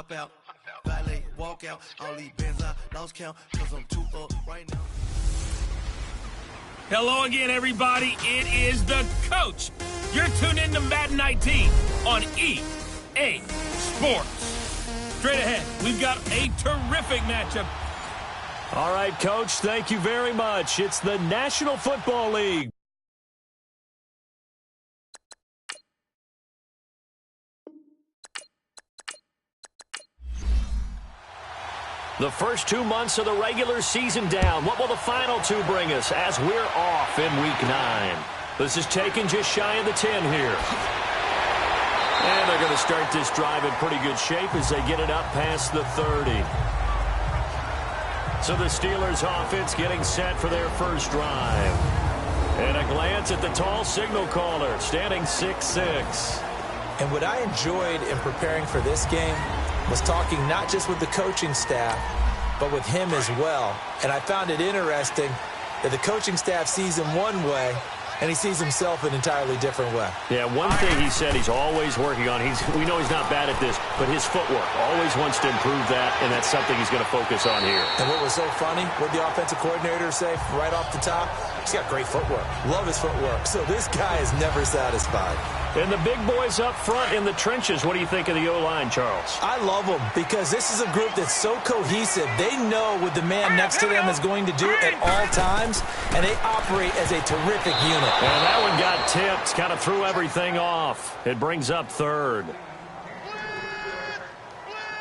hop out, valet, walk out, I'll leave Benz out, lost count, cause I'm too up right now. Hello again, everybody. It is the coach. You're tuned in to Madden 19 on EA Sports. Straight ahead, we've got a terrific matchup. All right, Coach, thank you very much. It's the National Football League. The first 2 months of the regular season down. What will the final two bring us as we're off in Week 9? This is taken just shy of the 10 here. And they're going to start this drive in pretty good shape as they get it up past the 30. So the Steelers offense getting set for their first drive. And a glance at the tall signal caller, standing 6'6". And what I enjoyed in preparing for this game was talking not just with the coaching staff, but with him as well. And I found it interesting that the coaching staff sees him one way, and he sees himself an entirely different way. Yeah, one thing he said he's always working on, we know he's not bad at this, but his footwork, always wants to improve that, and that's something he's going to focus on here. And what was so funny, what the offensive coordinator say right off the top, he's got great footwork. Love his footwork. So this guy is never satisfied. And the big boys up front in the trenches, what do you think of the O-line, Charles? I love them because this is a group that's so cohesive. They know what the man next to them is going to do at all times, and they operate as a terrific unit. And that one got tipped, kind of threw everything off. It brings up third.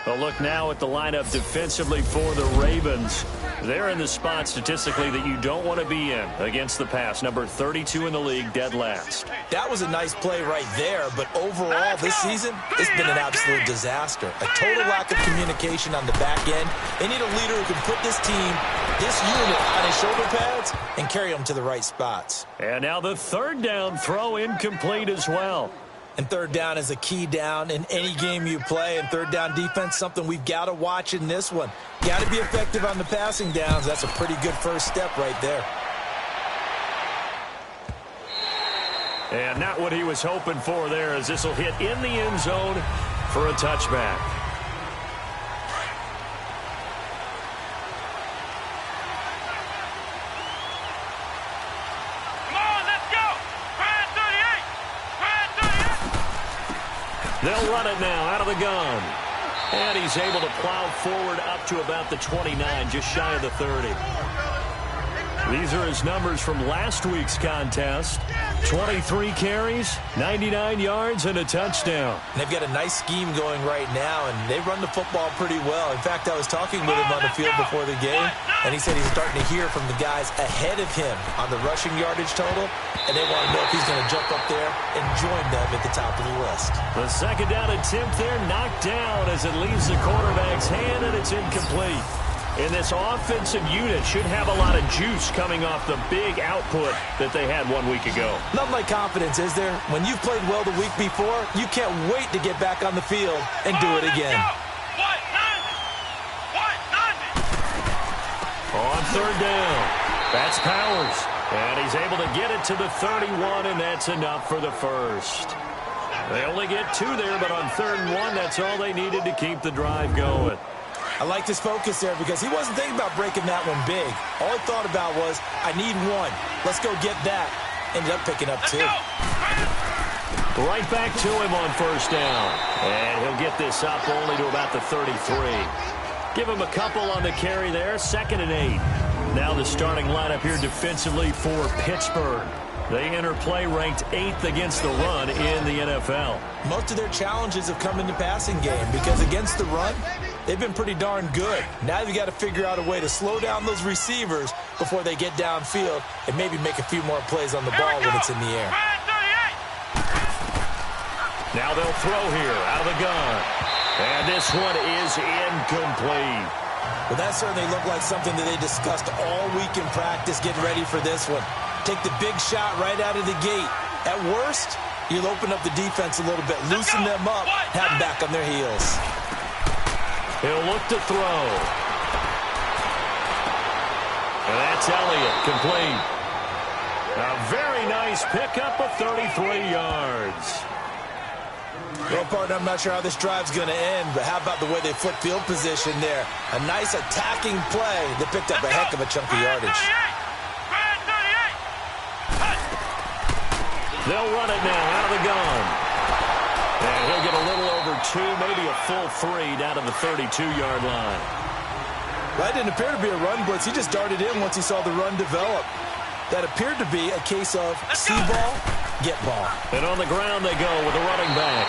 A look now at the lineup defensively for the Ravens. They're in the spot statistically that you don't want to be in against the pass. Number 32 in the league, dead last. That was a nice play right there, but overall this season, it's been an absolute disaster. A total lack of communication on the back end. They need a leader who can put this team, this unit on his shoulder pads and carry them to the right spots. And now the third down throw incomplete as well. And third down is a key down in any game you play. And third down defense, something we've got to watch in this one. Got to be effective on the passing downs. That's a pretty good first step right there. And not what he was hoping for there, as this will hit in the end zone for a touchback. They'll run it now out of the gun. And he's able to plow forward up to about the 29, just shy of the 30. These are his numbers from last week's contest. 23 carries, 99 yards, and a touchdown. And they've got a nice scheme going right now, and they run the football pretty well. In fact, I was talking with him on the field before the game, and he said he's starting to hear from the guys ahead of him on the rushing yardage total, and they want to know if he's going to jump up there and join them at the top of the list. The second down attempt there knocked down as it leaves the quarterback's hand, and it's incomplete. And this offensive unit should have a lot of juice coming off the big output that they had 1 week ago. Nothing like confidence, is there? When you've played well the week before, you can't wait to get back on the field and do it again. On third down, that's Powers. And he's able to get it to the 31, and that's enough for the first. They only get 2 there, but on 3rd and 1, that's all they needed to keep the drive going. I liked his focus there because he wasn't thinking about breaking that one big. All he thought about was, I need 1. Let's go get that. Ended up picking up 2. Right back to him on first down. And he'll get this up only to about the 33. Give him a couple on the carry there. 2nd and 8. Now the starting lineup here defensively for Pittsburgh. They enter play ranked 8th against the run in the NFL. Most of their challenges have come in the passing game because against the run, they've been pretty darn good. Now you've got to figure out a way to slow down those receivers before they get downfield and maybe make a few more plays on the ball when it's in the air. Now they'll throw here out of the gun. And this one is incomplete. Well, that certainly looked like something that they discussed all week in practice getting ready for this one. Take the big shot right out of the gate. At worst, you'll open up the defense a little bit, loosen them up, have them back on their heels. He'll look to throw. And that's Elliott, complete. A very nice pickup of 33 yards. Well, partner, I'm not sure how this drive's going to end, but how about the way they flip field position there? A nice attacking play that picked up a heck of a chunk of yardage. They'll run it now out of the gun. And he'll get a little over 2, maybe a full 3 down to the 32-yard line. That didn't appear to be a run blitz. He just darted in once he saw the run develop. That appeared to be a case of see ball, get ball. And on the ground they go with a running back.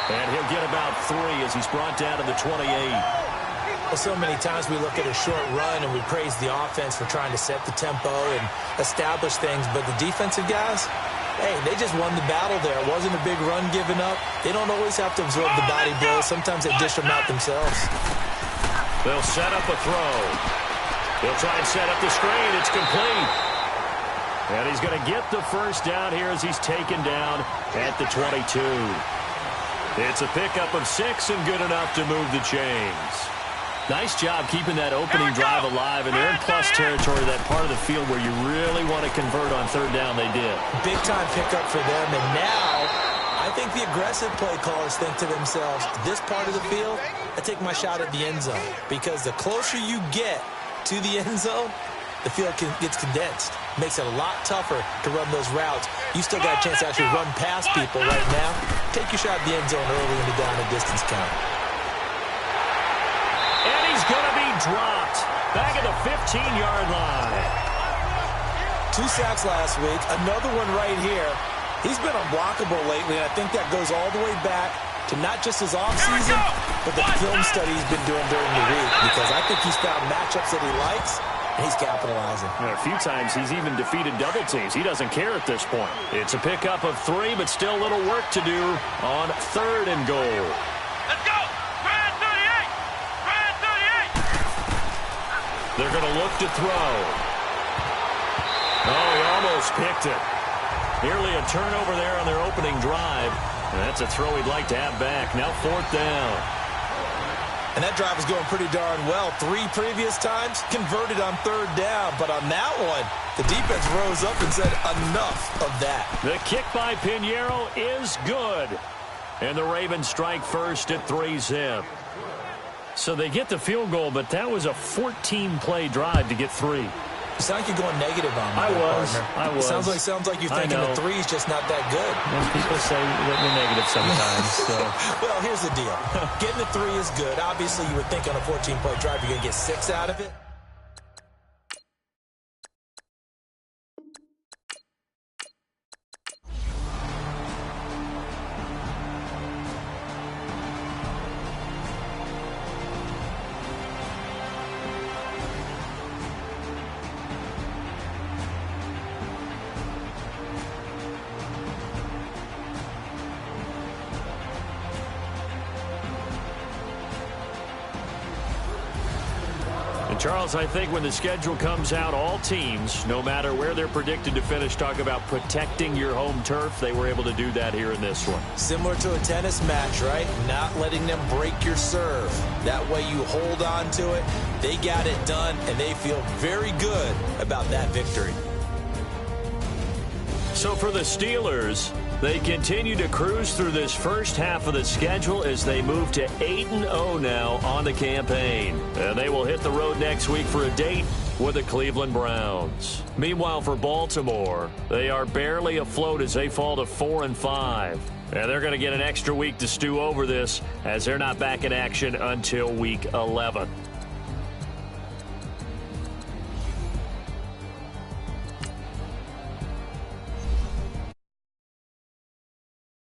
And he'll get about 3 as he's brought down to the 28. Well, so many times we look at a short run and we praise the offense for trying to set the tempo and establish things. But the defensive guys, hey, they just won the battle there. It wasn't a big run given up. They don't always have to absorb the body blows. Sometimes they dish them out themselves. They'll set up a throw. They'll try and set up the screen. It's complete. And he's going to get the first down here as he's taken down at the 22. It's a pickup of 6 and good enough to move the chains. Nice job keeping that opening drive alive, and they're in plus territory, that part of the field where you really want to convert on third down. They did. Big-time pickup for them, and now I think the aggressive play callers think to themselves, this part of the field, I take my shot at the end zone, because the closer you get to the end zone, the field gets condensed. Makes it a lot tougher to run those routes. You still got a chance to actually run past people right now. Take your shot at the end zone early in the down and distance count. And he's going to be dropped back at the 15-yard line. 2 sacks last week. Another one right here. He's been unblockable lately, and I think that goes all the way back to not just his offseason, but the film study he's been doing during the week, because I think he's found matchups that he likes, and he's capitalizing. A few times he's even defeated double teams. He doesn't care at this point. It's a pickup of 3, but still a little work to do on 3rd and goal. Let's go! Brad 38! Brad 38! They're going to look to throw. Oh, he almost picked it. Nearly a turnover there on their opening drive. And that's a throw he'd like to have back. Now 4th down. And that drive was going pretty darn well. 3 previous times, converted on 3rd down. But on that one, the defense rose up and said, enough of that. The kick by Pinheiro is good. And the Ravens strike first at 3-zip. So they get the field goal, but that was a 14-play drive to get 3. You sound like you're going negative on me. I was. Sounds like you're thinking the 3's just not that good. And people say that we're negative sometimes. So. Well, here's the deal. Getting the 3 is good. Obviously, you would think on a 14-play drive you're going to get 6 out of it. Charles, I think when the schedule comes out, all teams, no matter where they're predicted to finish, talk about protecting your home turf. They were able to do that here in this one. Similar to a tennis match, right? Not letting them break your serve. That way you hold on to it. They got it done, and they feel very good about that victory. So for the Steelers, they continue to cruise through this first half of the schedule as they move to 8-0 now on the campaign. And they will hit the road next week for a date with the Cleveland Browns. Meanwhile, for Baltimore, they are barely afloat as they fall to 4-5. And they're going to get an extra week to stew over this as they're not back in action until week 11.